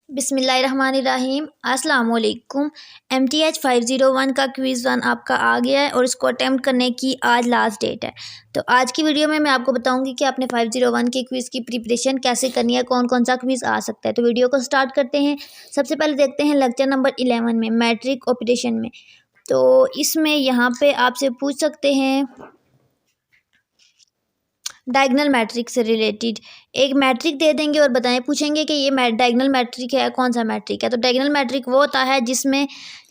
बिस्मिल्लाहिर्रहमानिर्रहीम अस्सलाम वालेकुम। MTH 501 का क्विज़ 1 आपका आ गया है और इसको अटैम्प्ट करने की आज लास्ट डेट है। तो आज की वीडियो में मैं आपको बताऊंगी कि आपने 501 के क्विज़ की प्रिपरेशन कैसे करनी है, कौन कौन सा क्विज़ आ सकता है। तो वीडियो को स्टार्ट करते हैं। सबसे पहले देखते हैं लेक्चर नंबर 11 में मैट्रिक ऑपरेशन में। तो इसमें यहाँ पे आपसे पूछ सकते हैं डायगोनल मैट्रिक से रिलेटेड एक मैट्रिक दे देंगे और बताएं, पूछेंगे कि ये डायगोनल मैट्रिक है, कौन सा मैट्रिक है। तो डायगोनल मैट्रिक वो होता है जिसमें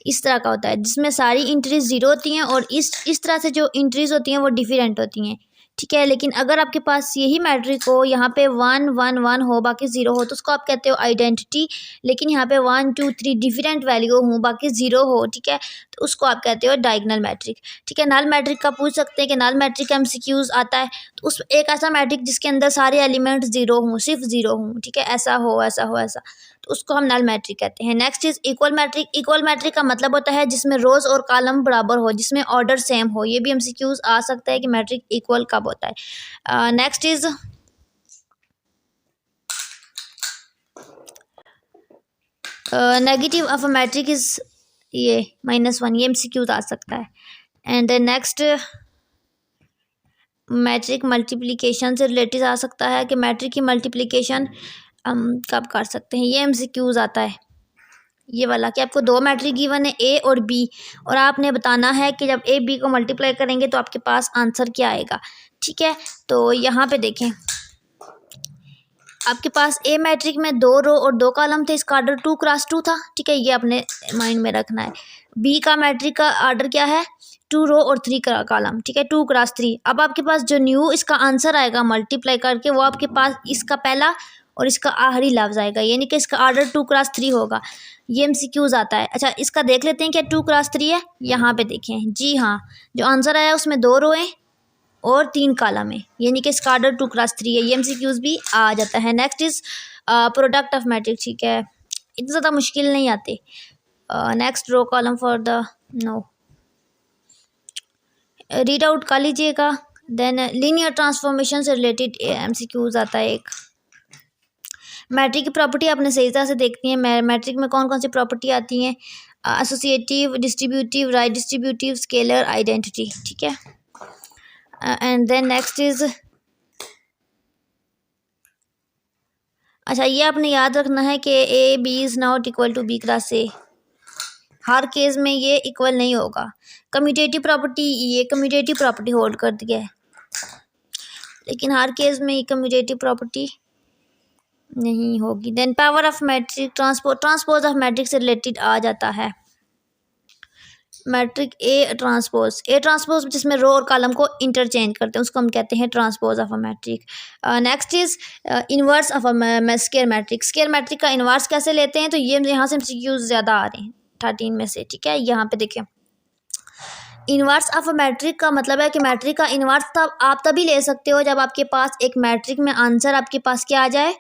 इस तरह का होता है, जिसमें सारी इंट्रीज जीरो होती हैं और इस तरह से जो इंट्रीज होती हैं वो डिफरेंट होती हैं, ठीक है। लेकिन अगर आपके पास यही मैट्रिक हो, यहाँ पे 1 1 1 हो, बाकी 0 हो, तो उसको आप कहते हो आइडेंटिटी। लेकिन यहाँ पे 1 2 3 डिफरेंट वैल्यू हो, बाकी 0 हो, ठीक है, तो उसको आप कहते हो डायगोनल मैट्रिक, ठीक है। नल मैट्रिक का पूछ सकते हैं कि नल मैट्रिक MCQs आता है, तो उस एक ऐसा मैट्रिक जिसके अंदर सारे एलिमेंट 0 हों, सिर्फ 0 हों, ठीक है, ऐसा हो ऐसा हो ऐसा, तो उसको हम नल मैट्रिक कहते हैं। Next is equal matrix. Equal matrix का मतलब होता है जिसमें रोज और कॉलम बराबर हो, जिसमें ऑर्डर सेम हो। ये भी MCQs आ सकता है कि मैट्रिक इक्वल कब होता है। Next is negative of a matric is ये -1, ये MCQs आ सकता है। एंड नेक्स्ट मैट्रिक मल्टीप्लिकेशन से रिलेटेड आ सकता है कि मैट्रिक की मल्टीप्लिकेशन हम कब कर सकते हैं, ये MCQs आता है। ये वाला कि आपको दो मैट्रिक गिवन है A और B, और आपने बताना है कि जब A B को मल्टीप्लाई करेंगे तो आपके पास आंसर क्या आएगा, ठीक है। तो यहाँ पे देखें, आपके पास A मैट्रिक में 2 रो और 2 कॉलम थे, इसका ऑर्डर 2 क्रॉस 2 था, ठीक है, ये अपने माइंड में रखना है। B का मैट्रिक का ऑर्डर क्या है, 2 रो और 3 कॉलम, ठीक है, 2 क्रॉस 3। अब आपके पास जो न्यू इसका आंसर आएगा मल्टीप्लाई करके, वो आपके पास इसका पहला और इसका आखिरी लफ्ज़ आएगा, यानी कि इसका ऑर्डर 2 क्रॉस 3 होगा। ये MCQs आता है। अच्छा, इसका देख लेते हैं क्या 2 क्रॉस 3 है। यहाँ पे देखें, जी हाँ, जो आंसर आया उसमें 2 रो हैं और 3 कॉलम है, यानी कि इसका ऑर्डर 2 क्रॉस 3 है। ये MCQs भी आ जाता है। Next is product of matrix, ठीक है, इतने ज़्यादा मुश्किल नहीं आते। Next row column for the no read out कर लीजिएगा। देन लीनियर ट्रांसफॉर्मेशन से रिलेटेड MCQs आता है एक। मैट्रिक की प्रॉपर्टी आपने सही तरह से देखनी है। मैट्रिक में कौन कौन सी प्रॉपर्टी आती हैं, associative, distributive, right distributive, scalar, identity, ठीक है। एंड देन नेक्स्ट इज, अच्छा, ये आपने याद रखना है कि A B is not equal to B cross A। हर केस में ये इक्वल नहीं होगा। कम्यूटेटिव प्रॉपर्टी, ये कम्यूटेटिव प्रॉपर्टी होल्ड कर दिया है, लेकिन हर केस में कम्यूटेटिव प्रॉपर्टी नहीं होगी। Then power of matrix, transpose of matrix से रिलेटेड आ जाता है। मैट्रिक A ट्रांसपोज जिसमें रो और कॉलम को इंटरचेंज करते हैं, उसको हम कहते हैं transpose of a matrix. Next is inverse of a square matrix. Square matrix का इनवर्स कैसे लेते हैं, तो ये यहाँ से MCQs ज़्यादा आ रहे हैं 13 में से, ठीक है। यहाँ पे देखें, इनवर्स ऑफ अ मैट्रिक का मतलब है कि मैट्रिक का इनवर्स तब आप तभी ले सकते हो जब आपके पास एक मैट्रिक में आंसर आपके पास क्या आ जाए,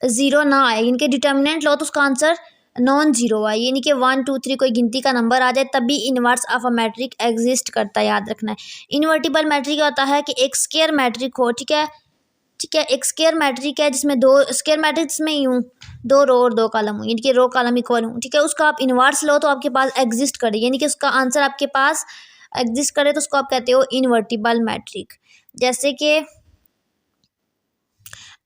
0 ना आए, इनके डिटर्मिनेंट लो तो उसका आंसर नॉन जीरो आए, यानी कि 1 2 3 कोई गिनती का नंबर आ जाए, तभी inverse of a matric exist करता है, याद रखना है। इनवर्टिबल मैट्रिक होता है कि एक स्क्वायर मैट्रिक हो, ठीक है, ठीक है, एक स्क्वायर मैट्रिक है जिसमें दो स्क्वायर मैट्रिक्स में यूँ 2 रो और 2 कॉलम हो, यानी कि रो कॉलम इक्वल हो, ठीक है, उसका आप इनवर्स लो तो आपके पास एग्जिस्ट करे, यानी कि उसका आंसर आपके पास एग्जिस्ट करे, तो उसको आप कहते हो इनवर्टिबल मैट्रिक। जैसे कि,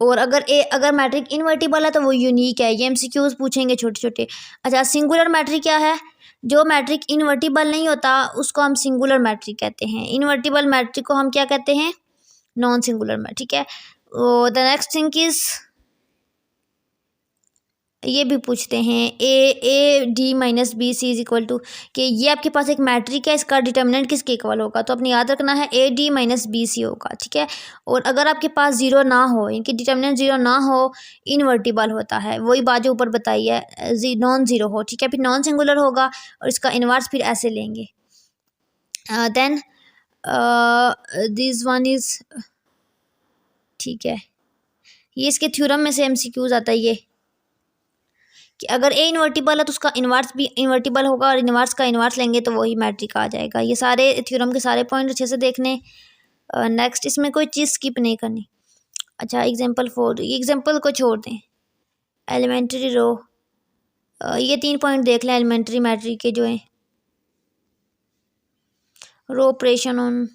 और अगर मैट्रिक इनवर्टिबल है तो वो यूनिक है, ये MCQs पूछेंगे छोटे छोटे। अच्छा, सिंगुलर मैट्रिक क्या है, जो मैट्रिक इनवर्टिबल नहीं होता उसको हम सिंगुलर मैट्रिक कहते हैं। इनवर्टिबल मैट्रिक को हम क्या कहते हैं, नॉन सिंगुलर मैट्रिक, ठीक है। द नेक्स्ट थिंग इज, ये भी पूछते हैं AD-BC इज इक्वल टू, कि ये आपके पास एक मैट्रिक है, इसका डिटर्मिनेंट किसके इक्वल होगा, तो अपने याद रखना है AD-BC होगा, ठीक है। और अगर आपके पास 0 ना हो, इनकी डिटर्मिनेंट 0 ना हो, इनवर्टिबल होता है, वही बात जो ऊपर बताई है, नॉन ज़ीरो हो, ठीक है, फिर नॉन सिंगुलर होगा और इसका इनवर्स फिर ऐसे लेंगे। देन दिस वन इज, ठीक है, ये इसके थ्योरम में से MCQs आता है, ये कि अगर A इन्वर्टिबल है तो उसका इन्वर्स भी इन्वर्टिबल होगा, और इन्वर्स का इन्वर्स लेंगे तो वही मैट्रिक आ जाएगा। ये सारे थ्योरम के सारे पॉइंट अच्छे से देखने। नेक्स्ट, इसमें कोई चीज़ स्किप नहीं करनी। अच्छा, एग्जांपल 4, एग्जांपल को छोड़ दें, एलिमेंट्री रो, ये 3 पॉइंट देख लें एलिमेंट्री मैट्रिक के जो हैं। रो ऑपरेशन ऑन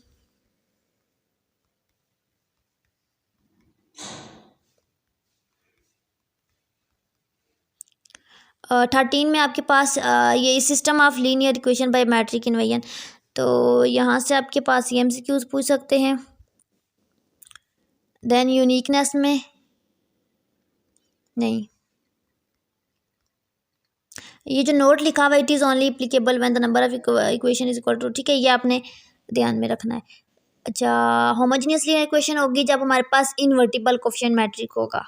13 में आपके पास ये system of linear equation by matrix inversion, तो यहाँ से आपके पास ये MCQs पूछ सकते हैं। देन यूनिकनेस में नहीं, ये जो नोट लिखा हुआ it is only applicable when the number of equation is equal to, ठीक है, ये आपने ध्यान में रखना है। अच्छा, होमोजेनियस लीनियर इक्वेशन होगी जब हमारे पास इनवर्टिबल कोफिशिएंट मैट्रिक होगा।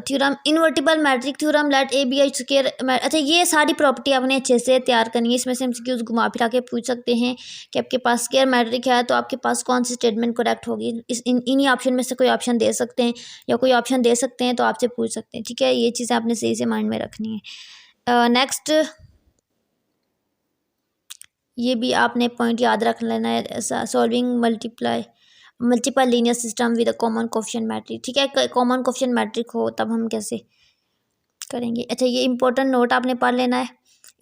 Theorem invertible matrix theorem let A B H square. अच्छा, ये सारी प्रॉपर्टी आपने अच्छे से तैयार करनी है। इसमें से MCQs घुमा फिरा के पूछ सकते हैं कि आपके पास स्क्वायर मैट्रिक है तो आपके पास कौन सी स्टेटमेंट करेक्ट होगी। इन्हीं ऑप्शन में से कोई ऑप्शन दे सकते हैं या कोई ऑप्शन दे सकते हैं तो आपसे पूछ सकते हैं, ठीक है। ये चीज़ें आपने सही से माइंड में रखनी है। नेक्स्ट, ये भी आपने पॉइंट याद रख लेना है, solving multiple linear system with a common coefficient matrix, ठीक है। कॉमन कोफिशिएंट मैट्रिक हो तब हम कैसे करेंगे। अच्छा, ये इंपॉर्टेंट नोट आपने पढ़ लेना है।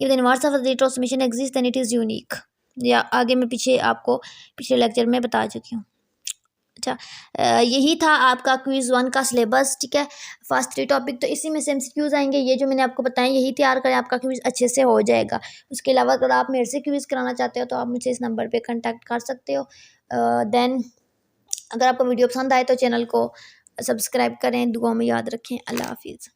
If the inverse of the transmission exist then it is unique, या आगे मैं पीछे आपको पिछले लेक्चर में बता चुकी हूँ। अच्छा, यही था आपका क्विज़ 1 का सिलेबस, ठीक है। फर्स्ट 3 टॉपिक तो इसी में से MCQs आएंगे। ये जो मैंने आपको बताया यही तैयार करें, आपका क्विज़ अच्छे से हो जाएगा। उसके अलावा अगर आप मेरे से क्विज़ कराना चाहते हो तो आप मुझसे इस नंबर पे कांटेक्ट कर सकते हो। देन अगर आपको वीडियो पसंद आए तो चैनल को सब्सक्राइब करें। दुआओं में याद रखें। अल्लाह हाफिज़।